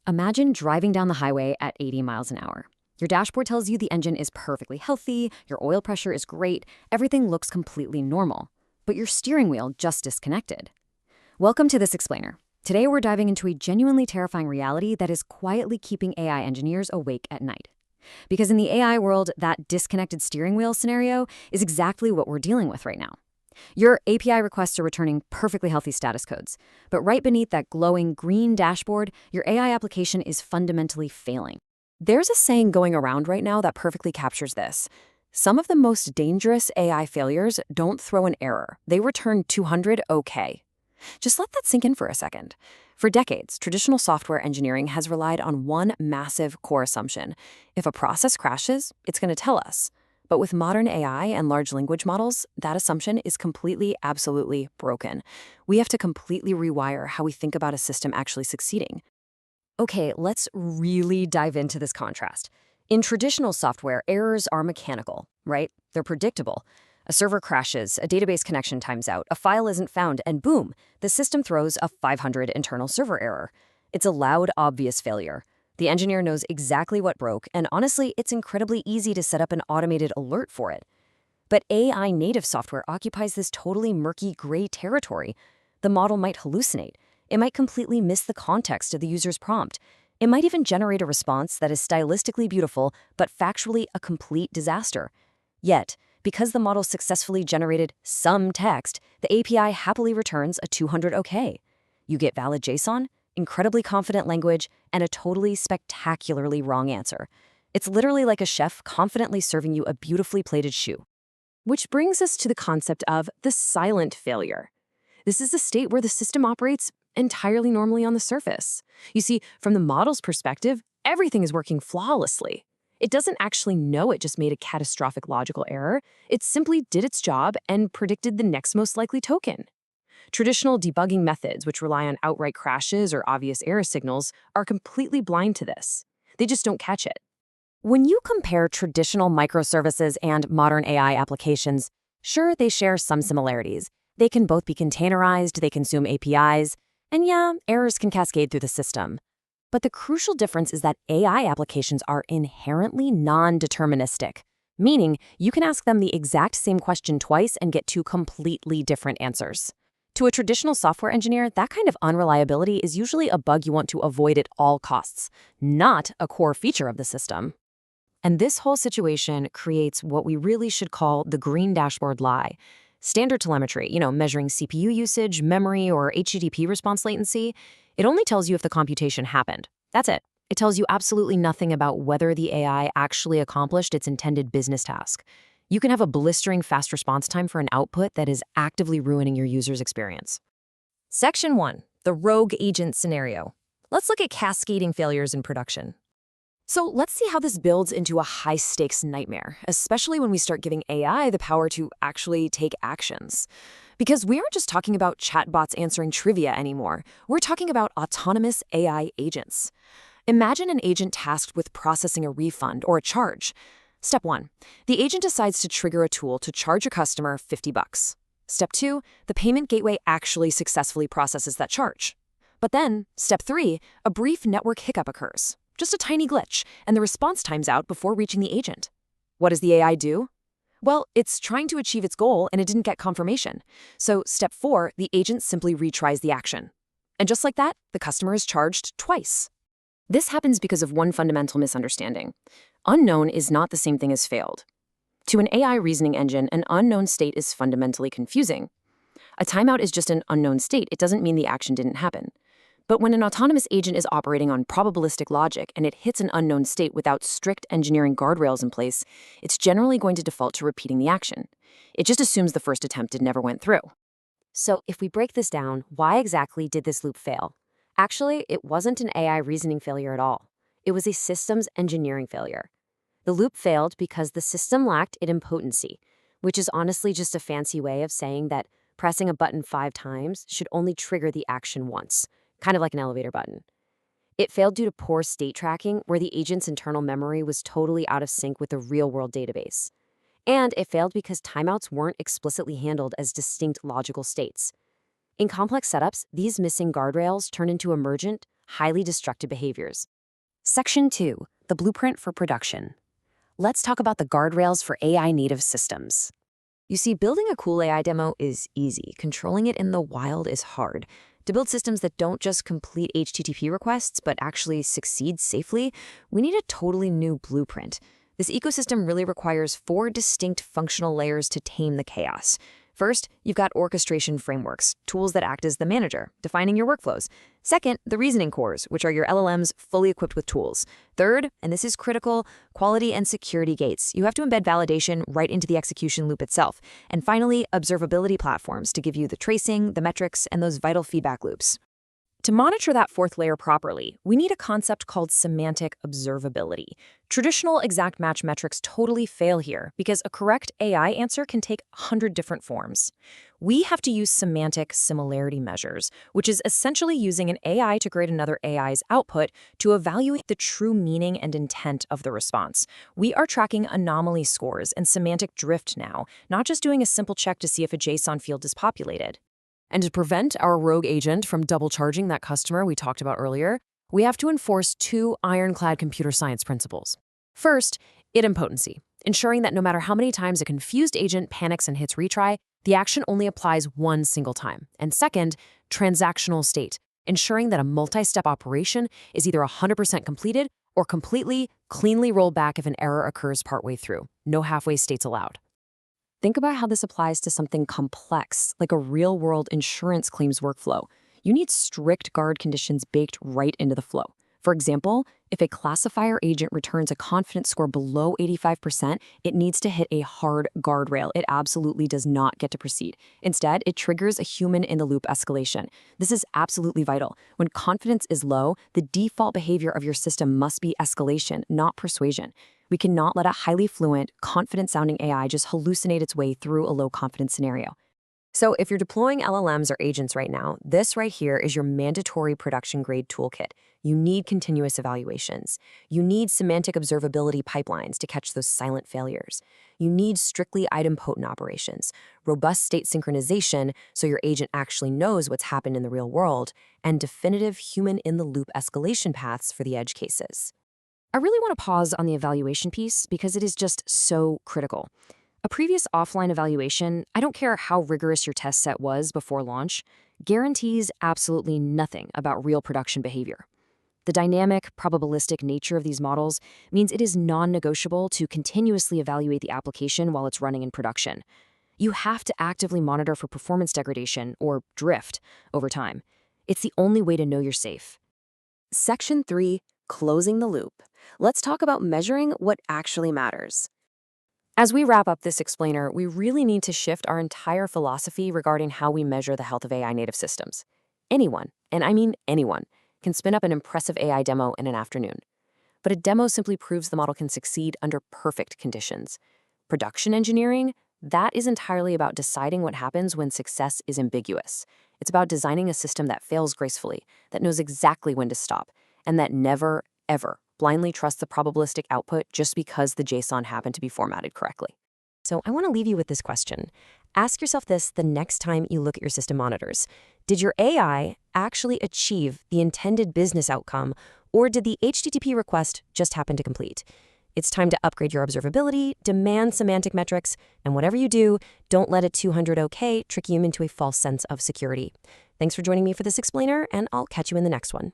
Imagine driving down the highway at 80 miles an hour. Your dashboard tells you the engine is perfectly healthy, your oil pressure is great, everything looks completely normal. But your steering wheel just disconnected. Welcome to This Explainer. Today we're diving into a genuinely terrifying reality that is quietly keeping AI engineers awake at night. Because in the AI world, that disconnected steering wheel scenario is exactly what we're dealing with right now. Your API requests are returning perfectly healthy status codes, but right beneath that glowing green dashboard, your AI application is fundamentally failing. There's a saying going around right now that perfectly captures this. Some of the most dangerous AI failures don't throw an error. They return 200 OK. Just let that sink in for a second. For decades, traditional software engineering has relied on one massive core assumption. If a process crashes, it's going to tell us. But with modern AI and large language models, that assumption is completely, absolutely broken. We have to completely rewire how we think about a system actually succeeding. Okay, let's really dive into this contrast. In traditional software, errors are mechanical, right? They're predictable. A server crashes, a database connection times out, a file isn't found, and boom, the system throws a 500 internal server error. It's a loud, obvious failure. The engineer knows exactly what broke, and honestly, it's incredibly easy to set up an automated alert for it. But AI native software occupies this totally murky gray territory. The model might hallucinate. It might completely miss the context of the user's prompt. It might even generate a response that is stylistically beautiful, but factually a complete disaster. Yet, because the model successfully generated some text, the API happily returns a 200 OK. You get valid JSON, incredibly confident language, and a totally spectacularly wrong answer. It's literally like a chef confidently serving you a beautifully plated shoe. Which brings us to the concept of the silent failure. This is a state where the system operates entirely normally on the surface. You see, from the model's perspective, everything is working flawlessly. It doesn't actually know it just made a catastrophic logical error. It simply did its job and predicted the next most likely token. Traditional debugging methods, which rely on outright crashes or obvious error signals, are completely blind to this. They just don't catch it. When you compare traditional microservices and modern AI applications, sure, they share some similarities. They can both be containerized, they consume APIs, and yeah, errors can cascade through the system. But the crucial difference is that AI applications are inherently non-deterministic, meaning you can ask them the exact same question twice and get two completely different answers. To a traditional software engineer, that kind of unreliability is usually a bug you want to avoid at all costs, not a core feature of the system. And this whole situation creates what we really should call the green dashboard lie. Standard telemetry, measuring CPU usage, memory, or HTTP response latency, it only tells you if the computation happened. That's it. It tells you absolutely nothing about whether the AI actually accomplished its intended business task. You can have a blistering fast response time for an output that is actively ruining your user's experience. Section 1. The rogue agent scenario. Let's look at cascading failures in production. So let's see how this builds into a high-stakes nightmare, especially when we start giving AI the power to actually take actions. Because we aren't just talking about chatbots answering trivia anymore. We're talking about autonomous AI agents. Imagine an agent tasked with processing a refund or a charge. Step 1. The agent decides to trigger a tool to charge a customer $50. Step 2. The payment gateway actually successfully processes that charge. But then, Step 3, a brief network hiccup occurs. Just a tiny glitch, and the response times out before reaching the agent. What does the AI do? Well, it's trying to achieve its goal, and it didn't get confirmation. So, Step 4, the agent simply retries the action. And just like that, the customer is charged twice. This happens because of one fundamental misunderstanding. Unknown is not the same thing as failed. To an AI reasoning engine, an unknown state is fundamentally confusing. A timeout is just an unknown state. It doesn't mean the action didn't happen. But when an autonomous agent is operating on probabilistic logic and it hits an unknown state without strict engineering guardrails in place, it's generally going to default to repeating the action. It just assumes the first attempt never went through. So if we break this down, why exactly did this loop fail? Actually, it wasn't an AI reasoning failure at all. It was a systems engineering failure. The loop failed because the system lacked idempotency, which is honestly just a fancy way of saying that pressing a button 5 times should only trigger the action once, kind of like an elevator button. It failed due to poor state tracking, where the agent's internal memory was totally out of sync with the real-world database. And it failed because timeouts weren't explicitly handled as distinct logical states. In complex setups, these missing guardrails turn into emergent, highly destructive behaviors. Section 2, the blueprint for production. Let's talk about the guardrails for AI-native systems. You see, building a cool AI demo is easy. Controlling it in the wild is hard. To build systems that don't just complete HTTP requests, but actually succeed safely, we need a totally new blueprint. This ecosystem really requires 4 distinct functional layers to tame the chaos. First, you've got orchestration frameworks, tools that act as the manager, defining your workflows. Second, the reasoning cores, which are your LLMs fully equipped with tools. Third, and this is critical, quality and security gates. You have to embed validation right into the execution loop itself. And finally, observability platforms to give you the tracing, the metrics, and those vital feedback loops. To monitor that 4th layer properly, we need a concept called semantic observability. Traditional exact match metrics totally fail here because a correct AI answer can take 100 different forms. We have to use semantic similarity measures, which is essentially using an AI to grade another AI's output to evaluate the true meaning and intent of the response. We are tracking anomaly scores and semantic drift now, not just doing a simple check to see if a JSON field is populated. And to prevent our rogue agent from double-charging that customer we talked about earlier, we have to enforce 2 ironclad computer science principles. First, idempotency, ensuring that no matter how many times a confused agent panics and hits retry, the action only applies one single time. And second, transactional state, ensuring that a multi-step operation is either 100% completed or completely, cleanly rolled back if an error occurs partway through. No halfway states allowed. Think about how this applies to something complex, like a real-world insurance claims workflow. You need strict guard conditions baked right into the flow. For example, if a classifier agent returns a confidence score below 85%, it needs to hit a hard guardrail. It absolutely does not get to proceed. Instead, it triggers a human-in-the-loop escalation. This is absolutely vital. When confidence is low, the default behavior of your system must be escalation, not persuasion. We cannot let a highly fluent, confident-sounding AI just hallucinate its way through a low-confidence scenario. So if you're deploying LLMs or agents right now, this right here is your mandatory production-grade toolkit. You need continuous evaluations. You need semantic observability pipelines to catch those silent failures. You need strictly idempotent operations, robust state synchronization so your agent actually knows what's happened in the real world, and definitive human-in-the-loop escalation paths for the edge cases. I really want to pause on the evaluation piece because it is just so critical. A previous offline evaluation, I don't care how rigorous your test set was before launch, guarantees absolutely nothing about real production behavior. The dynamic, probabilistic nature of these models means it is non-negotiable to continuously evaluate the application while it's running in production. You have to actively monitor for performance degradation, or drift, over time. It's the only way to know you're safe. Section 3, closing the loop. Let's talk about measuring what actually matters. As we wrap up this explainer, we really need to shift our entire philosophy regarding how we measure the health of AI-native systems. Anyone, and I mean anyone, can spin up an impressive AI demo in an afternoon. But a demo simply proves the model can succeed under perfect conditions. Production engineering, that is entirely about deciding what happens when success is ambiguous. It's about designing a system that fails gracefully, that knows exactly when to stop, and that never, ever blindly trusts the probabilistic output just because the JSON happened to be formatted correctly. So I want to leave you with this question. Ask yourself this the next time you look at your system monitors. Did your AI actually achieve the intended business outcome, or did the HTTP request just happen to complete? It's time to upgrade your observability, demand semantic metrics, and whatever you do, don't let a 200 OK trick you into a false sense of security. Thanks for joining me for this explainer, and I'll catch you in the next one.